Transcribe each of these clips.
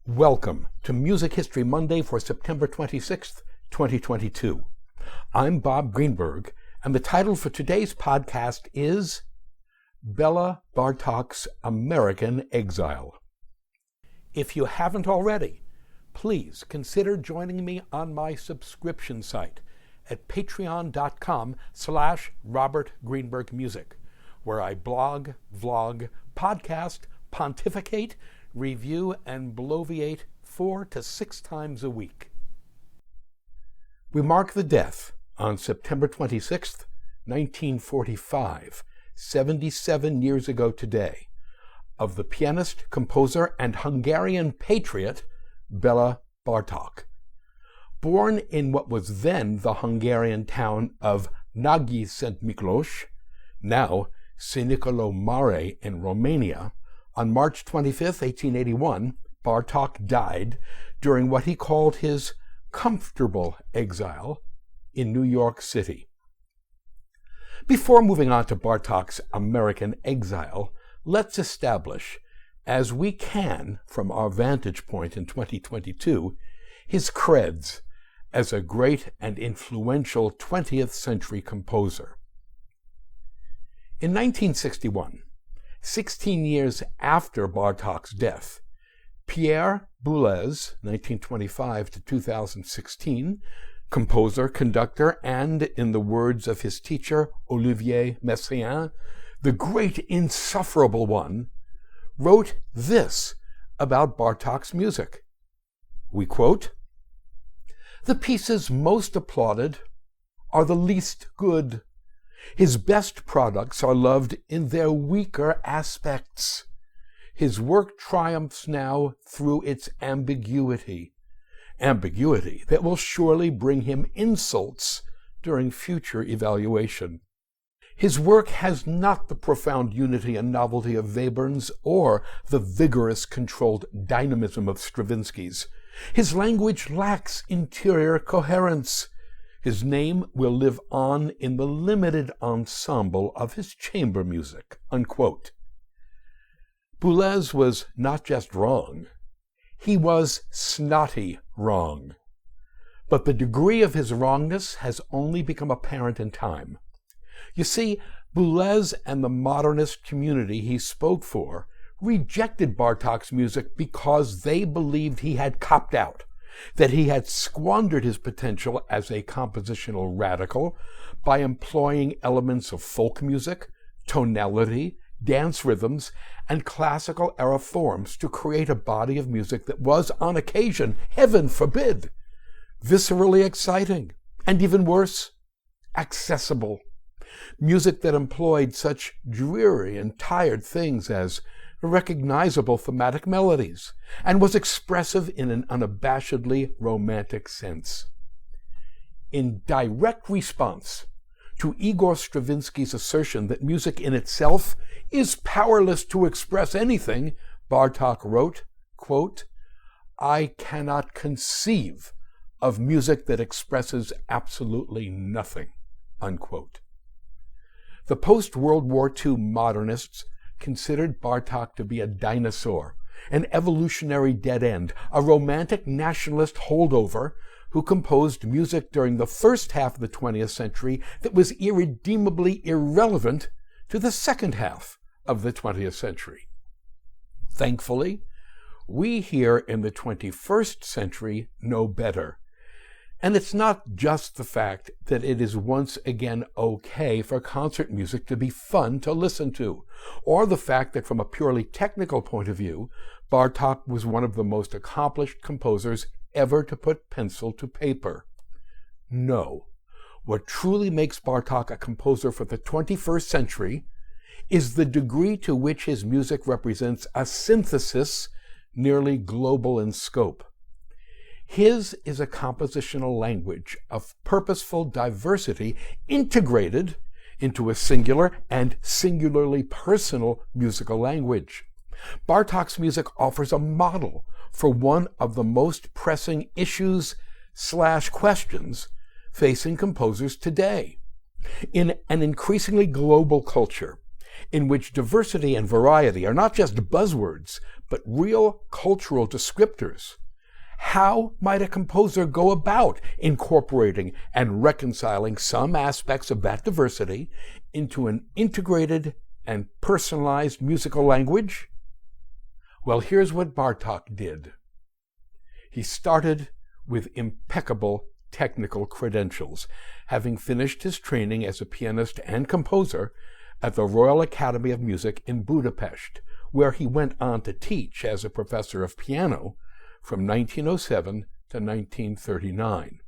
Welcome to Music History Monday for September 26th, 2022. I'm Bob Greenberg, and the title for today's podcast is Béla Bartók's American Exile. If you haven't already, please consider joining me on my subscription site at patreon.com/RobertGreenbergMusic, where I blog, vlog, podcast, pontificate, review, and bloviate 4 to 6 times a week. We mark the death on September 26th, 1945, 77 years ago today, of the pianist, composer, and Hungarian patriot Béla Bartók. Born in what was then the Hungarian town of Nagy Szent Miklós, now Székely Mare in Romania, on March 25, 1881, Bartók died during what he called his comfortable exile in New York City. Before moving on to Bartók's American Exile, let's establish, as we can from our vantage point in 2022, his creds as a great and influential 20th century composer. In 1961, 16 years after Bartók's death, Pierre Boulez, 1925 to 2016, composer, conductor, and, in the words of his teacher, Olivier Messiaen, the great insufferable one, wrote this about Bartók's music. We quote, "The pieces most applauded are the least good. His best products are loved in their weaker aspects. His work triumphs now through its ambiguity that will surely bring him insults during future evaluation. His work has not the profound unity and novelty of Webern's or the vigorous, controlled dynamism of Stravinsky's. His language lacks interior coherence. His name will live on in the limited ensemble of his chamber music." Unquote. Boulez was not just wrong, he was snotty wrong. But the degree of his wrongness has only become apparent in time. You see, Boulez and the modernist community he spoke for rejected Bartók's music because they believed he had copped out, that he had squandered his potential as a compositional radical by employing elements of folk music, tonality, dance rhythms, and classical era forms to create a body of music that was, on occasion, heaven forbid, viscerally exciting, and even worse, accessible. Music that employed such dreary and tired things as recognizable thematic melodies, and was expressive in an unabashedly romantic sense. In direct response to Igor Stravinsky's assertion that music in itself is powerless to express anything, Bartók wrote, quote, "I cannot conceive of music that expresses absolutely nothing," unquote. The post-World War II modernists considered Bartók to be a dinosaur, an evolutionary dead end, a romantic nationalist holdover who composed music during the first half of the 20th century that was irredeemably irrelevant to the second half of the 20th century. Thankfully, we here in the 21st century know better. And it's not just the fact that it is once again okay for concert music to be fun to listen to, or the fact that from a purely technical point of view, Bartók was one of the most accomplished composers ever to put pencil to paper. No, what truly makes Bartók a composer for the 21st century is the degree to which his music represents a synthesis nearly global in scope. His is a compositional language of purposeful diversity integrated into a singular and singularly personal musical language. Bartók's music offers a model for one of the most pressing issues/questions facing composers today. In an increasingly global culture, in which diversity and variety are not just buzzwords, but real cultural descriptors. How might a composer go about incorporating and reconciling some aspects of that diversity into an integrated and personalized musical language? Well, here's what Bartók did. He started with impeccable technical credentials, having finished his training as a pianist and composer at the Royal Academy of Music in Budapest, where he went on to teach as a professor of piano from 1907 to 1939.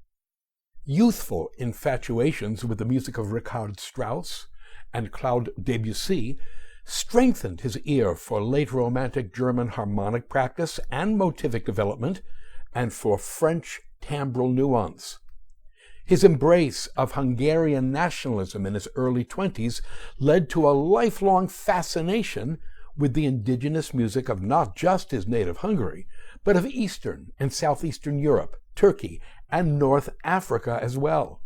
Youthful infatuations with the music of Richard Strauss and Claude Debussy strengthened his ear for late Romantic German harmonic practice and motivic development, and for French timbral nuance. His embrace of Hungarian nationalism in his early 20s led to a lifelong fascination with the indigenous music of not just his native Hungary, but of Eastern and Southeastern Europe, Turkey, and North Africa as well.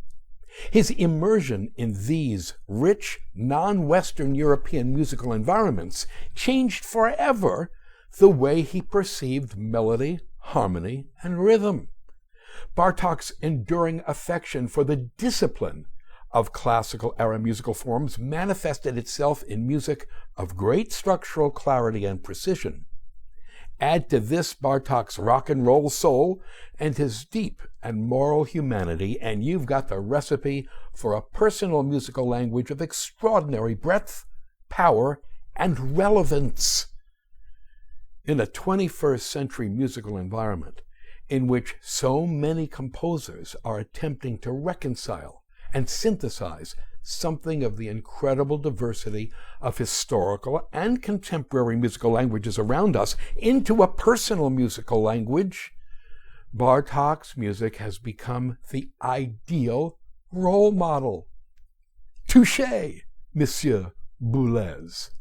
His immersion in these rich, non-Western European musical environments changed forever the way he perceived melody, harmony, and rhythm. Bartók's enduring affection for the discipline of classical-era musical forms manifested itself in music of great structural clarity and precision. Add to this Bartók's rock and roll soul and his deep and moral humanity, and you've got the recipe for a personal musical language of extraordinary breadth, power, and relevance. In a 21st century musical environment in which so many composers are attempting to reconcile and synthesize something of the incredible diversity of historical and contemporary musical languages around us into a personal musical language, Bartók's music has become the ideal role model. Touché, Monsieur Boulez.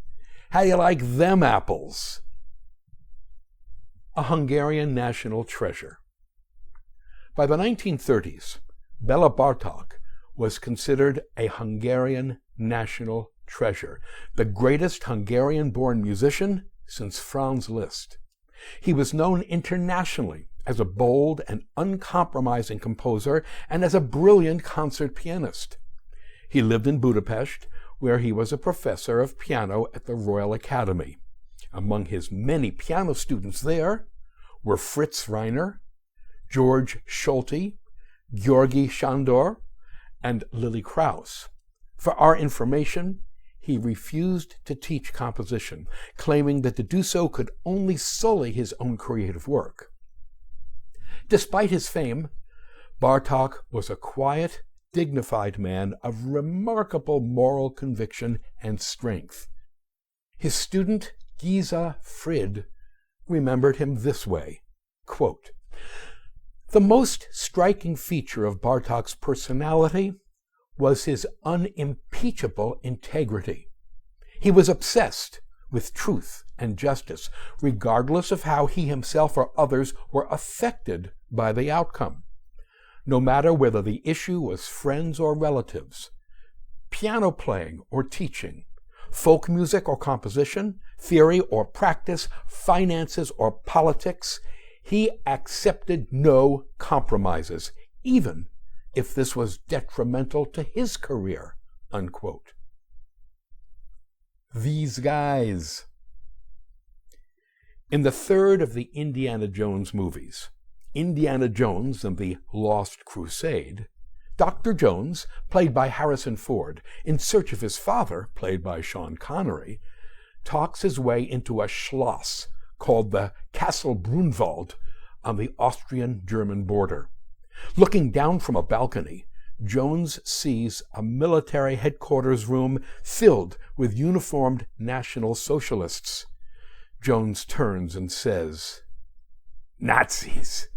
How do you like them apples? A Hungarian national treasure. By the 1930s, Béla Bartók was considered a Hungarian national treasure, the greatest Hungarian-born musician since Franz Liszt. He was known internationally as a bold and uncompromising composer and as a brilliant concert pianist. He lived in Budapest, where he was a professor of piano at the Royal Academy. Among his many piano students there were Fritz Reiner, George Solti, Georgi Sándor, and Lily Krauss. For our information, he refused to teach composition, claiming that to do so could only sully his own creative work. Despite his fame, Bartók was a quiet, dignified man of remarkable moral conviction and strength. His student, Géza Frid, remembered him this way, quote, "The most striking feature of Bartók's personality was his unimpeachable integrity. He was obsessed with truth and justice, regardless of how he himself or others were affected by the outcome. No matter whether the issue was friends or relatives, piano playing or teaching, folk music or composition, theory or practice, finances or politics, he accepted no compromises, even if this was detrimental to his career," unquote. These guys. In the third of the Indiana Jones movies, Indiana Jones and the Lost Crusade, Dr. Jones, played by Harrison Ford, in search of his father, played by Sean Connery, talks his way into a Schloss called the Castle Brunwald on the Austrian-German border. Looking down from a balcony, Jones sees a military headquarters room filled with uniformed National Socialists. Jones turns and says, "Nazis!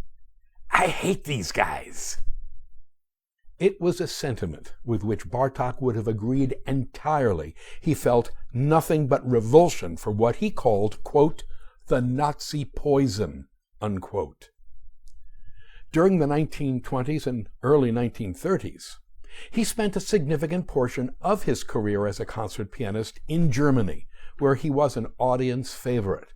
I hate these guys!" It was a sentiment with which Bartók would have agreed entirely. He felt nothing but revulsion for what he called, quote, "the Nazi poison," unquote. During the 1920s and early 1930s, He spent a significant portion of his career as a concert pianist in Germany, where he was an audience favorite.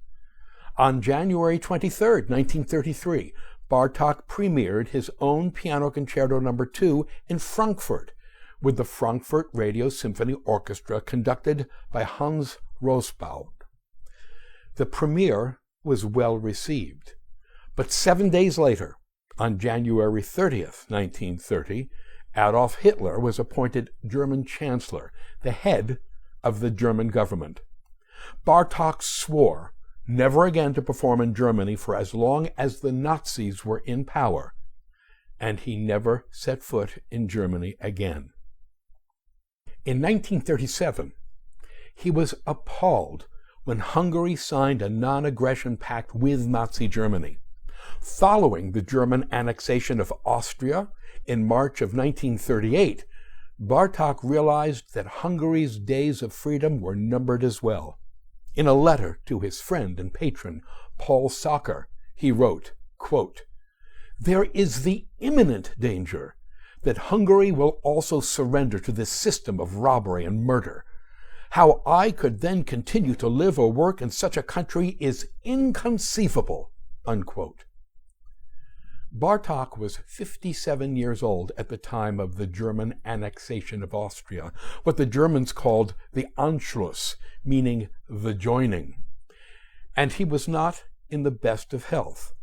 On January 23, 1933, Bartók premiered his own Piano Concerto No. 2 in Frankfurt, with the Frankfurt Radio Symphony Orchestra conducted by Hans Rosbaud. The premiere was well received, but 7 days later, on January 30th, 1930, Adolf Hitler was appointed German Chancellor, the head of the German government. Bartók swore never again to perform in Germany for as long as the Nazis were in power, and he never set foot in Germany again. In 1937, he was appalled when Hungary signed a non-aggression pact with Nazi Germany. Following the German annexation of Austria in March of 1938, Bartók realized that Hungary's days of freedom were numbered as well. In a letter to his friend and patron, Paul Sacher, he wrote, quote, "There is the imminent danger that Hungary will also surrender to this system of robbery and murder. How I could then continue to live or work in such a country is inconceivable," unquote. Bartók was 57 years old at the time of the German annexation of Austria, what the Germans called the Anschluss, meaning the joining. And he was not in the best of health.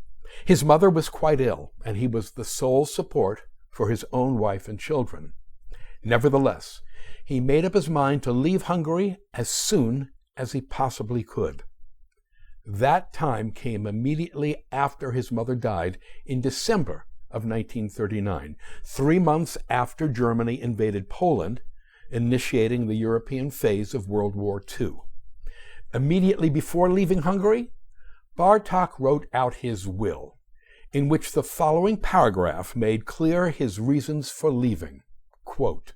His mother was quite ill, and he was the sole support for his own wife and children. Nevertheless, he made up his mind to leave Hungary as soon as he possibly could. That time came immediately after his mother died in December of 1939, 3 months after Germany invaded Poland, initiating the European phase of World War II. Immediately before leaving Hungary, Bartók wrote out his will, in which the following paragraph made clear his reasons for leaving. Quote,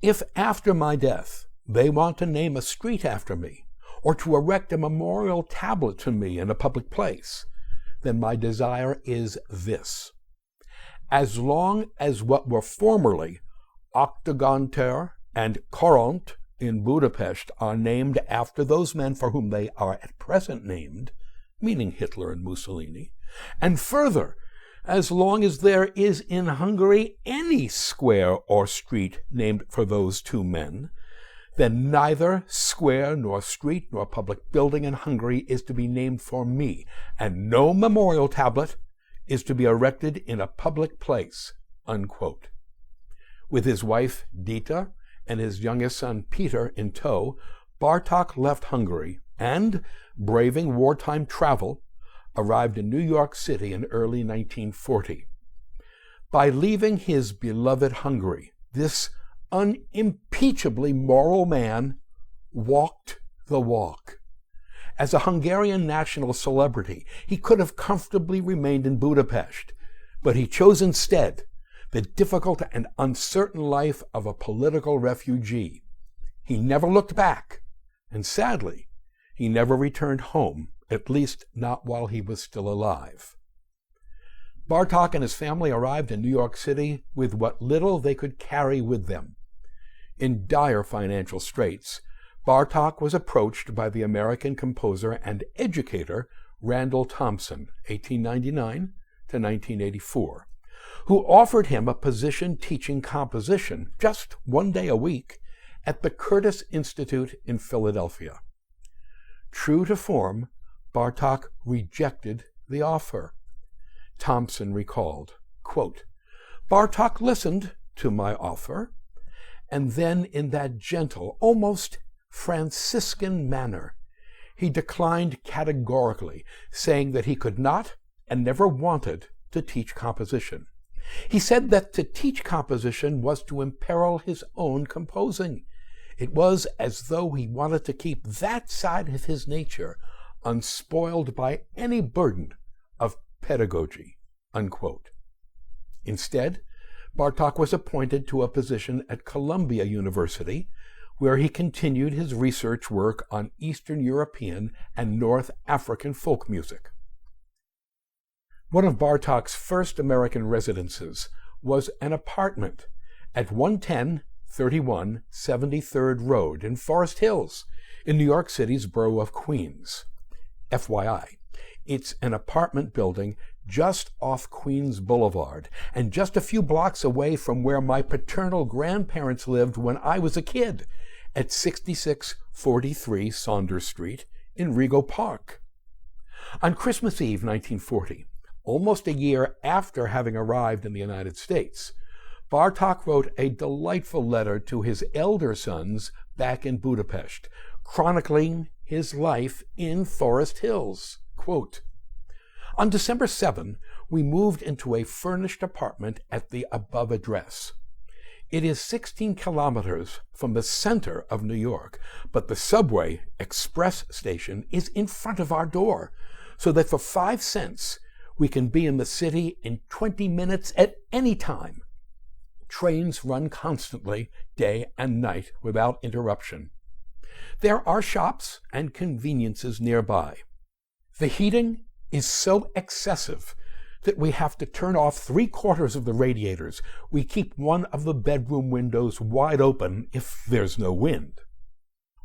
"If after my death they want to name a street after me, or to erect a memorial tablet to me in a public place, then my desire is this: as long as what were formerly Octogonter and Koront in Budapest are named after those men for whom they are at present named, meaning Hitler and Mussolini, and further, as long as there is in Hungary any square or street named for those two men, then neither square nor street nor public building in Hungary is to be named for me, and no memorial tablet is to be erected in a public place," unquote. With his wife Dita and his youngest son Peter in tow, Bartók left Hungary and, braving wartime travel, arrived in New York City in early 1940. By leaving his beloved Hungary, this unimpeachably moral man walked the walk. As a Hungarian national celebrity, he could have comfortably remained in Budapest, but he chose instead the difficult and uncertain life of a political refugee. He never looked back, and sadly, he never returned home, at least not while he was still alive. Bartók and his family arrived in New York City with what little they could carry with them. In dire financial straits, Bartók was approached by the American composer and educator Randall Thompson, 1899 to 1984, who offered him a position teaching composition just 1 day a week at the Curtis Institute in Philadelphia. True to form, Bartók rejected the offer. Thompson recalled, quote, "Bartók listened to my offer, and then in that gentle, almost Franciscan manner, he declined categorically, saying that he could not and never wanted to teach composition. He said that to teach composition was to imperil his own composing. It was as though he wanted to keep that side of his nature unspoiled by any burden of pedagogy," unquote. Instead, Bartók was appointed to a position at Columbia University, where he continued his research work on Eastern European and North African folk music. One of Bartók's first American residences was an apartment at 110 31 73rd Road in Forest Hills, in New York City's borough of Queens. FYI, it's an apartment building just off Queens Boulevard and just a few blocks away from where my paternal grandparents lived when I was a kid, at 6643 Saunders Street in Rego Park. On Christmas Eve 1940, almost a year after having arrived in the United States, Bartók wrote a delightful letter to his elder sons back in Budapest, chronicling his life in Forest Hills. Quote, "On December 7, we moved into a furnished apartment at the above address. It is 16 kilometers from the center of New York, but the subway express station is in front of our door, so that for 5 cents we can be in the city in 20 minutes at any time. Trains run constantly, day and night, without interruption. There are shops and conveniences nearby. The heating is so excessive that we have to turn off 3/4 of the radiators. We keep one of the bedroom windows wide open if there's no wind.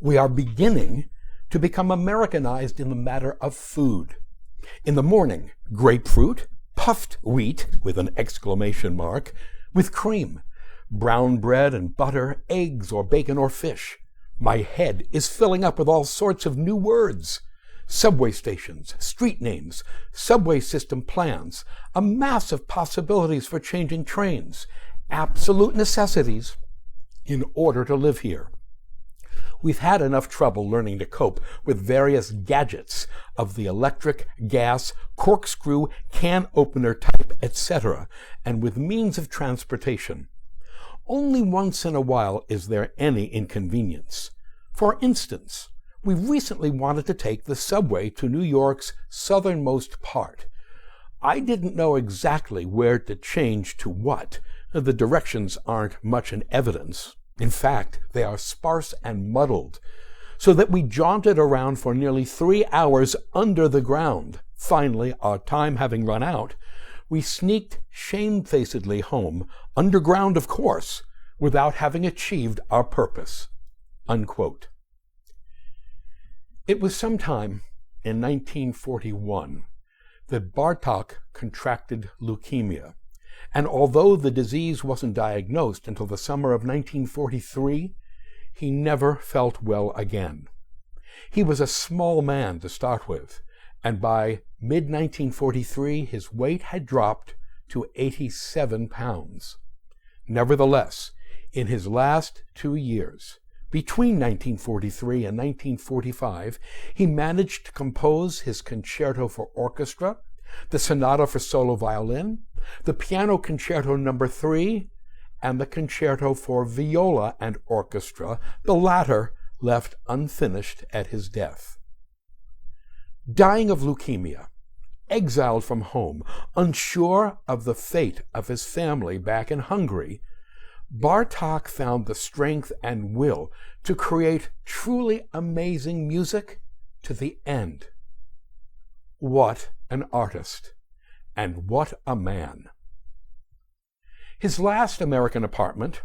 We are beginning to become Americanized in the matter of food. In the morning, grapefruit, puffed wheat, with an exclamation mark, with cream, brown bread and butter, eggs or bacon or fish. My head is filling up with all sorts of new words. Subway stations, street names, subway system plans, a mass of possibilities for changing trains, absolute necessities in order to live here. We've had enough trouble learning to cope with various gadgets of the electric, gas, corkscrew, can opener type, etc., and with means of transportation. Only once in a while is there any inconvenience. For instance, we recently wanted to take the subway to New York's southernmost part. I didn't know exactly where to change to what. The directions aren't much in evidence. In fact, they are sparse and muddled, so that we jaunted around for nearly 3 hours under the ground. Finally, our time having run out, we sneaked shamefacedly home, underground of course, without having achieved our purpose." Unquote. It was sometime in 1941 that Bartók contracted leukemia, and although the disease wasn't diagnosed until the summer of 1943, he never felt well again. He was a small man to start with, and by mid-1943 his weight had dropped to 87 pounds. Nevertheless, in his last 2 years, between 1943 and 1945, he managed to compose his Concerto for Orchestra, the Sonata for Solo Violin, the Piano Concerto No. 3, and the Concerto for Viola and Orchestra, the latter left unfinished at his death. Dying of leukemia, exiled from home, unsure of the fate of his family back in Hungary, Bartók found the strength and will to create truly amazing music to the end. What an artist, and what a man. His last American apartment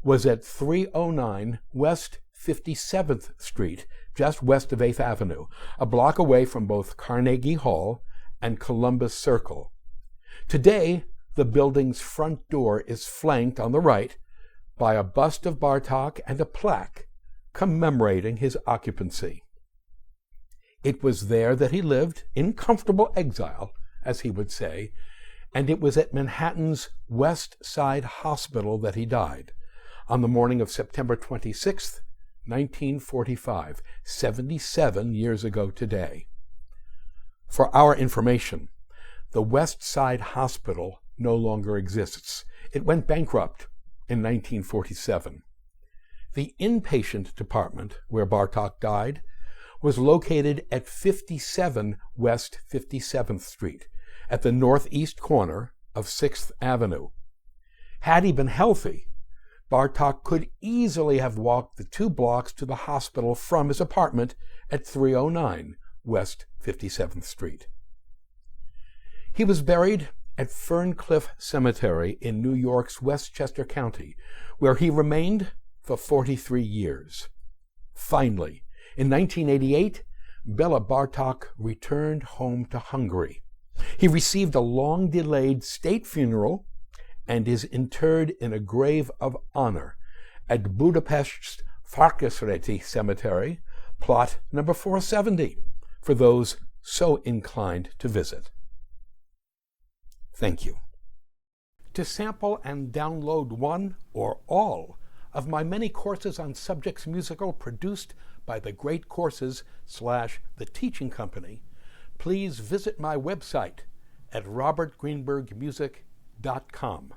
was at 309 West 57th Street, just west of 8th Avenue, a block away from both Carnegie Hall and Columbus Circle. Today, the building's front door is flanked on the right by a bust of Bartók and a plaque commemorating his occupancy. It was there that he lived in comfortable exile, as he would say, and it was at Manhattan's West Side Hospital that he died on the morning of September 26, 1945, 77 years ago today. For our information, the West Side Hospital no longer exists. It went bankrupt in 1947. The inpatient department, where Bartók died, was located at 57 West 57th Street, at the northeast corner of 6th Avenue. Had he been healthy, Bartók could easily have walked the 2 blocks to the hospital from his apartment at 309 West 57th Street. He was buried at Ferncliff Cemetery in New York's Westchester County, where he remained for 43 years. Finally, in 1988, Béla Bartók returned home to Hungary. He received a long-delayed state funeral and is interred in a grave of honor at Budapest's Farkasréti Cemetery, plot number 470, for those so inclined to visit. Thank you. To sample and download one or all of my many courses on subjects musical produced by the Great Courses/The Teaching Company, please visit my website at robertgreenbergmusic.com.